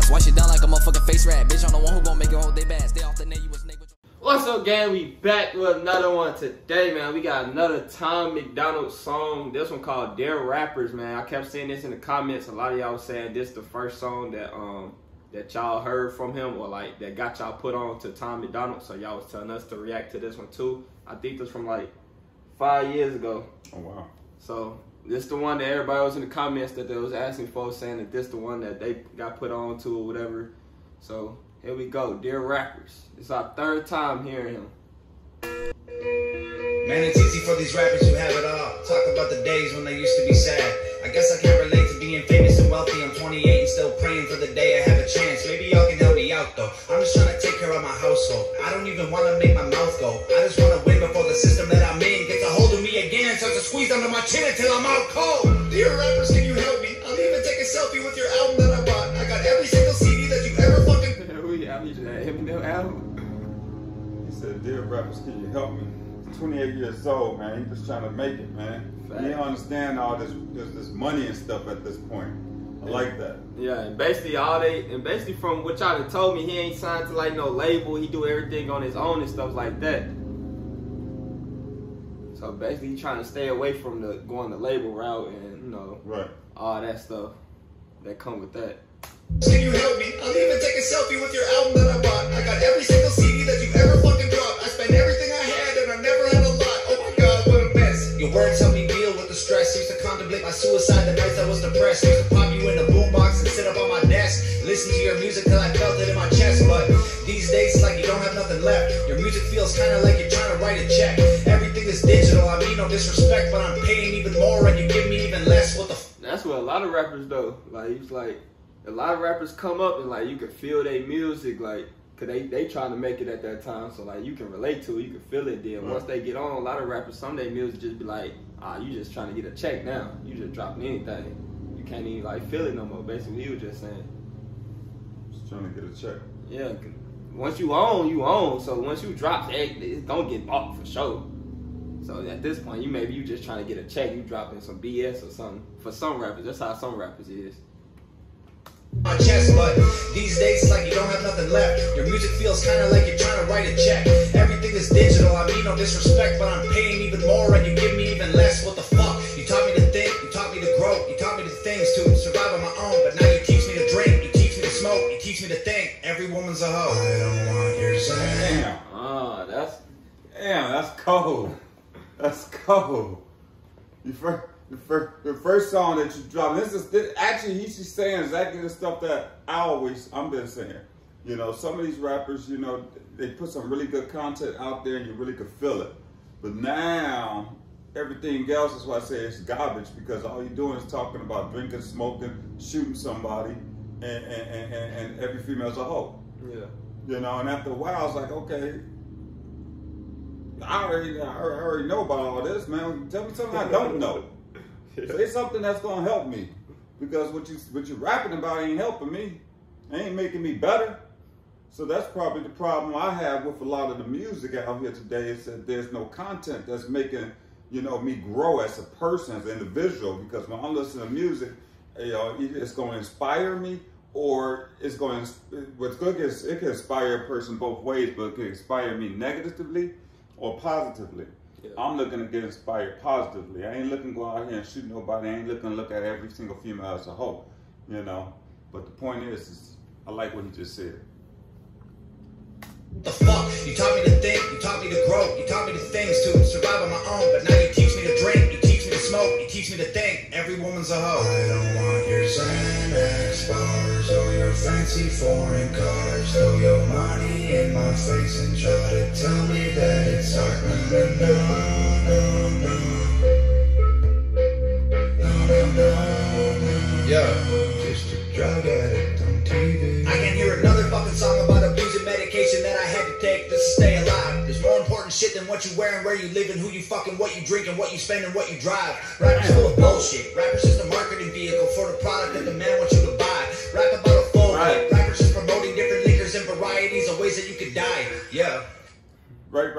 ass. Wash it down like a motherfucking face rat. Bitch, I'm the one who gon' make your whole day bad. Stay off the net, you a snake. What's up, gang? We back with another one today, man. We got another Tom MacDonald song. This one called Dear Rappers, man. I kept seeing this in the comments. A lot of y'all saying this the first song that that y'all heard from him, or like that got y'all put on to Tom MacDonald. So y'all was telling us to react to this one too. I think this from like 5 years ago. Oh wow. So this the one that everybody was in the comments that they was asking for, saying that this the one that they got put on to or whatever. So here we go, Dear Rappers. It's our third time hearing him. Man, it's easy for these rappers who have it all. Talk about the days when they used to be sad. I guess I can't relate to being famous and wealthy. I'm 28 and still praying for the day I have a chance. Maybe y'all can help me out though. I'm just trying to take care of my household. I don't even want to make my mouth go. I just want to win before the system that I'm in gets a hold of me again. Starts to squeeze under my chin until I'm out cold. Dear rappers, can you help me? I'll even take a selfie with your album that I bought. I got every single CD that you ever fucking... He said, dear rappers, can you help me? He's 28 years old, man. He's just trying to make it, man. He don't understand all this money and stuff at this point. I like that. Yeah, and basically from what y'all told me, he ain't signed to like no label. He do everything on his own and stuff like that. So basically, he trying to stay away from going the label route and, you know, all that stuff that come with that. Can you help me? I'll even take a selfie with your album that I bought. I got every single CD that you ever fucking dropped. I spent everything I had and I never had a lot. Oh my god, what a mess. Your words help me deal with the stress. Used to contemplate my suicide the nights I was depressed. Used to pop you in the boombox and sit up on my desk. Listen to your music till I felt it in my chest. But these days it's like you don't have nothing left. Your music feels kinda like you're trying to write a check. Everything is digital, I mean no disrespect, but I'm paying even more and you give me even less. What the f? That's what a lot of rappers though. Like he's like, a lot of rappers come up and like you can feel their music, like, cause they trying to make it at that time, so like you can relate to it, you can feel it. Then once they get on, a lot of rappers, some of their music just be like, you just trying to get a check now. You just dropping anything. You can't even like feel it no more. Basically, he was just saying. Just trying to get a check. Yeah. Once you own, you own. So once you drop, it's gonna get bought for sure. So at this point, maybe you just trying to get a check. You dropping some BS or something. For some rappers, that's how some rappers is. My chest, but these days it's like you don't have nothing left. Your music feels kinda like you're trying to write a check. Everything is digital, I mean no disrespect, but I'm paying even more and you give me even less. What the fuck? You taught me to think, you taught me to grow, you taught me the things to survive on my own, but now you teach me to drink, you teach me to smoke, you teach me to think. Every woman's a hoe. I don't want your Damn. That's cold. That's cold. The first song that you dropped, actually he's just saying exactly the stuff that I've been saying. You know, some of these rappers, you know, they put some really good content out there and you really could feel it. But now, everything else is why I say it's garbage, because all you're doing is talking about drinking, smoking, shooting somebody, and every female's a hoe. Yeah. You know, and after a while I was like, okay, I already know about all this, man. Tell me something I don't know. Say something that's gonna help me, because what you're rapping about ain't helping me, ain't making me better. So that's probably the problem I have with a lot of the music out here today, is that there's no content that's making, you know, me grow as a person, as an individual. Because when I'm listening to music, you know, it's going to inspire me, or it's going to, what's good is it can inspire a person both ways, but it can inspire me negatively or positively. Yeah. I'm looking to get inspired positively. I ain't looking to go out here and shoot nobody. I ain't looking to look at every single female as a hoe, you know. But the point is I like what he just said. The fuck? You taught me to think, you taught me to grow, you taught me the things to survive on my own, but now you teach me to drink, you teach me to smoke, you teach me to think. Every woman's a hoe. I don't want your Xanax bars or your fancy foreign cars. Throw your money in my face and try to tell me that it's art. No. Yeah, just a drug addict on TV. I can hear another fucking song about abusing medication that I had to take just to stay alive. There's more important shit than what you wear and where you live and who you fucking, what you drink and what you spend and what you drive. Rappers full of bullshit. Rappers just a marketing vehicle for the product that the man wants you to buy. Rap about a full life. Rappers just promoting different liquors and varieties of ways that you could die. Yeah. Right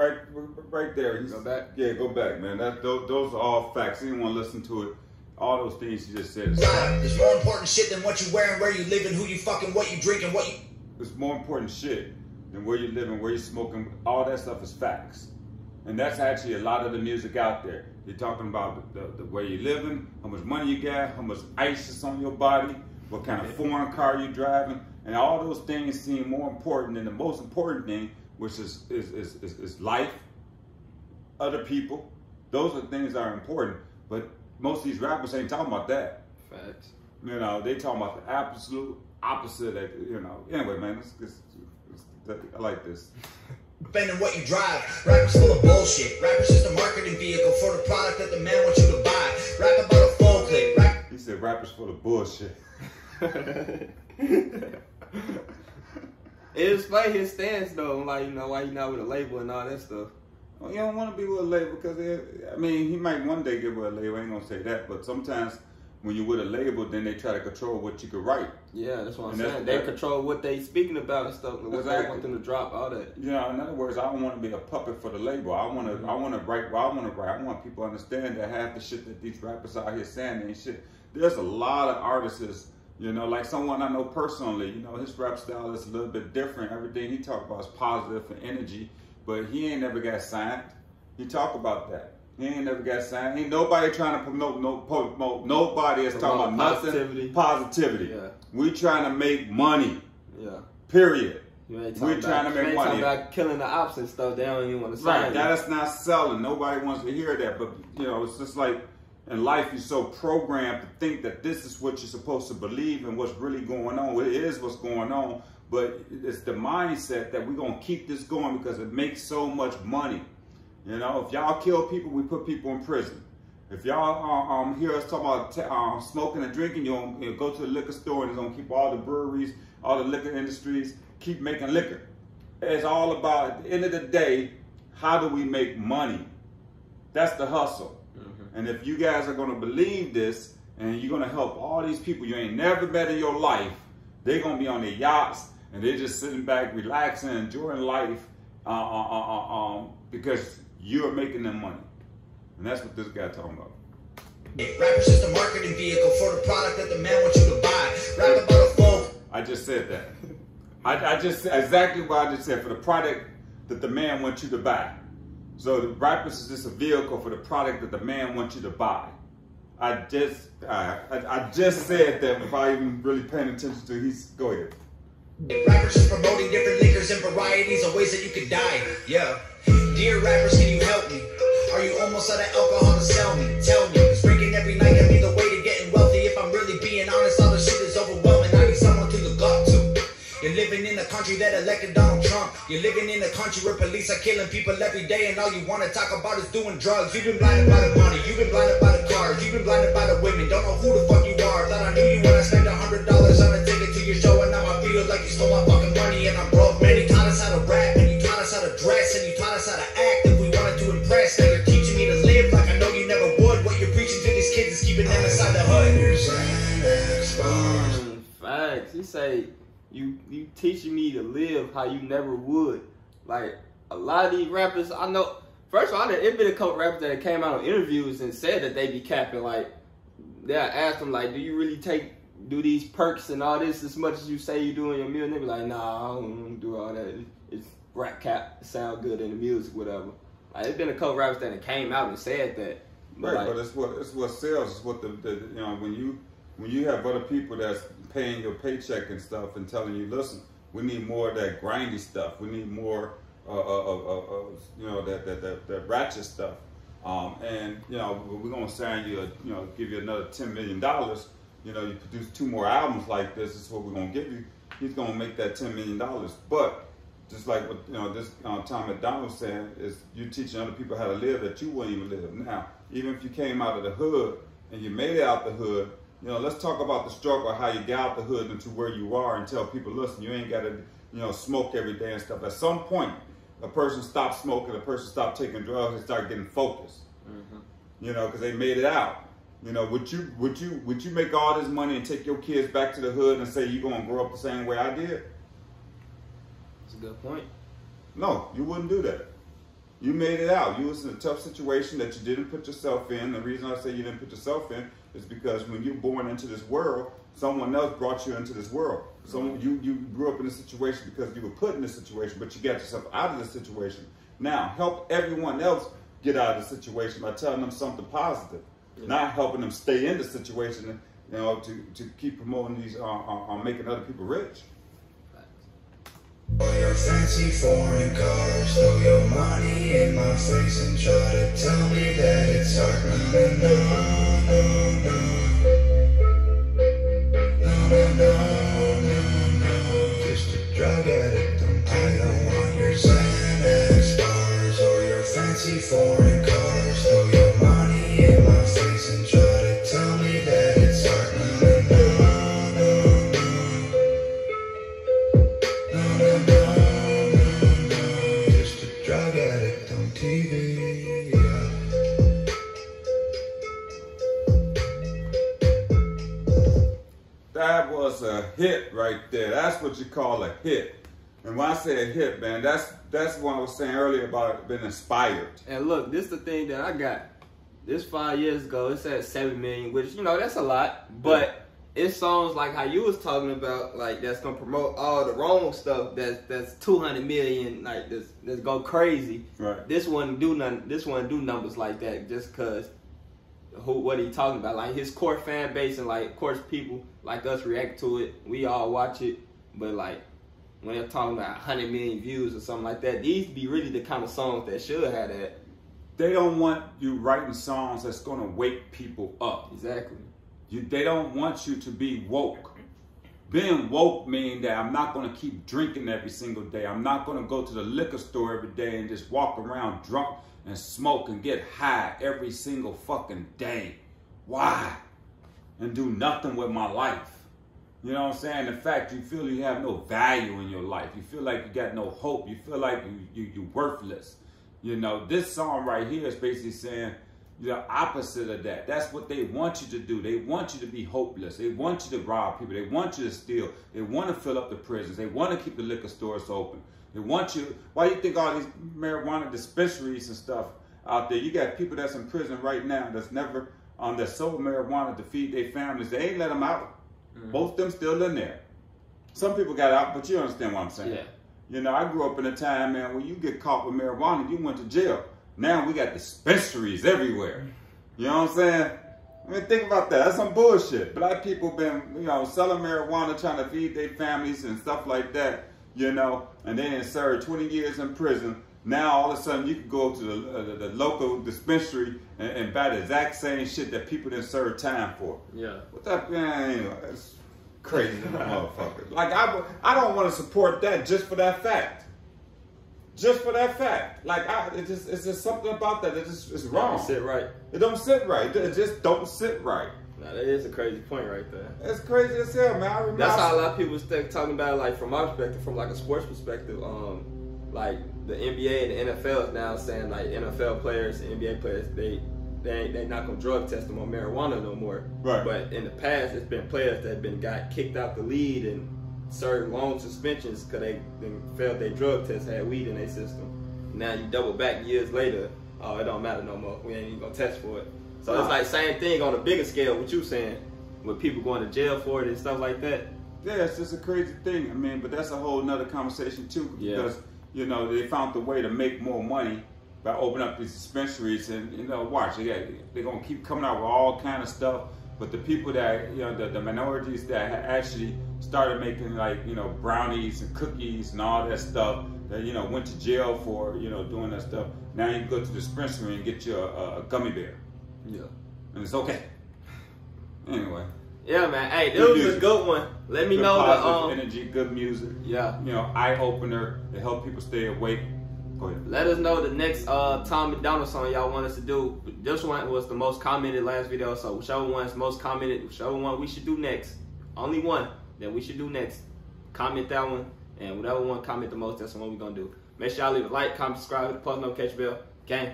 there. Go back. Yeah, go back, man. Those are all facts. Anyone listen to it, all those things you just said. There's more important shit than what you wearing, where you living, who you fucking, what you drinking, what you... It's more important shit than where you living, where you smoking. All that stuff is facts. And that's actually a lot of the music out there. You're talking about the way you living, how much money you got, how much ice is on your body, what kind of foreign car you're driving, and all those things seem more important than the most important thing, which is life, other people. Those are things that are important, but most of these rappers ain't talking about that. Facts. You know, they talking about the absolute opposite. You know, anyway, man, I like this. Depending on what you drive, rappers full of bullshit. Rappers just a marketing vehicle for the product that the man wants you to buy. Rap about a full clip. He said rappers full of bullshit. It explain his stance though, like, you know, why you not with a label and all that stuff. Well, you don't want to be with a label because, I mean, he might one day get with a label. I ain't gonna say that, but sometimes when you're with a label, then they try to control what you could write. Yeah, that's what I'm saying. They control what they speaking about and stuff, what they want them to drop, all that. You know, in other words, I don't want to be a puppet for the label. I want to write what I want to write. I want people to understand that half the shit that these rappers out here saying ain't shit. There's a lot of artists, you know, like someone I know personally, you know, his rap style is a little bit different. Everything he talk about is positive and energy, but he ain't never got signed. He talk about that. He ain't never got signed. Ain't nobody trying to promote nobody is talking about nothing. Positivity. Yeah. We trying to make money. Yeah. Period. We trying to make money. About killing the ops and stuff. They don't even want to say right. That's not selling. Nobody wants to hear that. But you know, it's just like in life, you're so programmed to think that this is what you're supposed to believe and what's really going on. It is what's going on, but it's the mindset that we're gonna keep this going because it makes so much money. You know, if y'all kill people, we put people in prison. If y'all hear us talking about smoking and drinking, you'll go to the liquor store and it's gonna keep all the breweries, all the liquor industries, keep making liquor. It's all about, at the end of the day, how do we make money? That's the hustle. Mm-hmm. And if you guys are gonna believe this and you're gonna help all these people you ain't never met in your life, they're gonna be on their yachts and they're just sitting back, relaxing, enjoying life because you're making them money. And that's what this guy talking about. Rapper's just a marketing vehicle for the product that the man wants you to buy. Rap about a phone. I just said that. I just said exactly what I just said, for the product that the man wants you to buy. So the rappers is just a vehicle for the product that the man wants you to buy. I just said that without even really paying attention to. Go ahead. Rappers just promoting different liquors and varieties of ways that you can die. Yeah. Dear rappers, can you help me? Are you almost out of alcohol to sell me? Tell me, cause drinking every night can be the way to getting wealthy. If I'm really being honest, all the shit is overwhelming. I need someone to look up to. You're living in a country that elected Donald Trump. You're living in a country where police are killing people every day, and all you want to talk about is doing drugs. You've been blinded by the money, you've been blinded by the cars, you've been blinded by the women. Don't know who the fuck you are. Thought I knew you when I spent $100 on a ticket to your show, and now I feel like you stole my fucking money and I'm broke. Man, you taught us how to rap, and you taught us how to dress, and you taught us how to act if we wanted to impress. Now you're teaching me to live like I know you never would. What you're preaching to these kids is keeping them inside the hood. Facts. He say you teaching me to live how you never would. Like a lot of these rappers, I know. First of all, it been a couple rappers that came out on interviews and said that they be capping. Like they asked them, like, do you really do these perks and all this as much as you say you do in your music? And they be like, nah, I don't do all that. It's rap cap, it sound good in the music, whatever. Like it's been a couple rappers that came out and said that. But right, like, but it's what sells. It's what the you know, when you have other people that's paying your paycheck and stuff and telling you, listen, we need more of that grindy stuff. We need more you know, that ratchet stuff. And you know, we're gonna sign you, give you another $10 million. You know, you produce 2 more albums like this. This is what we're gonna give you. He's gonna make that $10 million. But just like what this Tom MacDonald saying is, you teaching other people how to live that you wouldn't even live. Now, even if you came out of the hood and you made it out the hood, you know, let's talk about the struggle, how you got out the hood into where you are, and tell people, listen, you ain't got to, smoke every day and stuff. At some point, a person stopped smoking, a person stopped taking drugs, and start getting focused. Mm-hmm. You know, because they made it out. You know, would you make all this money and take your kids back to the hood and say you're gonna grow up the same way I did? That's a good point. No, you wouldn't do that. You made it out. You was in a tough situation that you didn't put yourself in. The reason I say you didn't put yourself in, is because when you're born into this world, someone else brought you into this world. So you grew up in a situation because you were put in this situation, but you got yourself out of the situation. Now, help everyone else get out of the situation by telling them something positive, not helping them stay in the situation, you know, to keep promoting these, making other people rich. All your fancy foreign cars, throw your money in my face and try to tell me that it's art. No, just a drug addict. I don't want your Xanax bars or your fancy foreign cars. Throw your money in my face and try to tell me that it's art. Just a drug addict on TV. Yeah. That was a hit right there. That's what you call a hit. And when I say a hit, man, that's what I was saying earlier about being inspired. And look, this is the thing that I got. This 5 years ago, it's at 7 million, which, you know, that's a lot. But it's songs like how you was talking about, like, that's gonna promote all the wrong stuff. That's 200 million, like that's go crazy. Right. This one do none. This one do numbers like that just cause what he talking about. Like his core fan base and like of course people like us react to it. We all watch it, but like when they're talking about 100 million views or something like that, these be really the kind of songs that should have that. They don't want you writing songs that's gonna wake people up. Exactly. They don't want you to be woke. Being woke means that I'm not going to keep drinking every single day. I'm not going to go to the liquor store every day and just walk around drunk and smoke and get high every single fucking day. Why? And do nothing with my life. You know what I'm saying? In fact, you feel you have no value in your life. You feel like you got no hope. You feel like you're worthless. You know, this song right here is basically saying, the opposite of that. That's what they want you to do. They want you to be hopeless. They want you to rob people. They want you to steal. They want to fill up the prisons. They want to keep the liquor stores open. They want you. Why do you think all these marijuana dispensaries and stuff out there? You got people that's in prison right now that's never that sold marijuana to feed their families. They ain't let them out. Both of them still in there. Some people got out, but you understand what I'm saying. Yeah. You know, I grew up in a time, man, when you get caught with marijuana, you went to jail. Now we got dispensaries everywhere. You know what I'm saying? I mean, think about that. That's some bullshit. Black people been, you know, selling marijuana, trying to feed their families and stuff like that, you know, and they didn't serve 20 years in prison. Now, all of a sudden, you can go to the local dispensary and buy the exact same shit that people didn't serve time for. Yeah. What that, man, you know, that's crazy, motherfucker. Like, I don't want to support that just for that fact. Just for that fact. Like, it's just something about that it's wrong. It don't sit right. It don't sit right. It just don't sit right. Nah, that is a crazy point right there. It's crazy as hell, man. I remember That's how a lot of people talking about it, like from my perspective, from like a sports perspective. Like the NBA and the NFL is now saying like NFL players and NBA players, they not gonna drug test them on marijuana no more. Right. But in the past, it's been players that got kicked out the league and served long suspensions because they failed their drug test, had weed in their system. Now you double back years later, oh, it don't matter no more. We ain't even gonna test for it. So it's like same thing on a bigger scale, what you saying, with people going to jail for it and stuff like that. Yeah, it's just a crazy thing. I mean, but that's a whole nother conversation too. Because, you know, they found the way to make more money by opening up these dispensaries and, you know, watch, they're going to keep coming out with all kind of stuff. But the people that, you know, the minorities that actually started making, like, you know, brownies and cookies and all that stuff that, you know, went to jail for, you know, doing that stuff. Now you can go to the dispensary and get you a gummy bear. Yeah. And it's okay. Anyway. Yeah, man. Hey, this was a good one. Let me know the positive energy, good music. Yeah. You know, eye opener to help people stay awake. Go ahead. Let us know the next Tom MacDonald song y'all want us to do. This one was the most commented last video, so whichever one's most commented, whichever one we should do next, only one that we should do next, comment that one, and whatever one comment the most, that's the one we're gonna do. Make sure y'all leave a like, comment, subscribe, hit the post notification bell. Gang.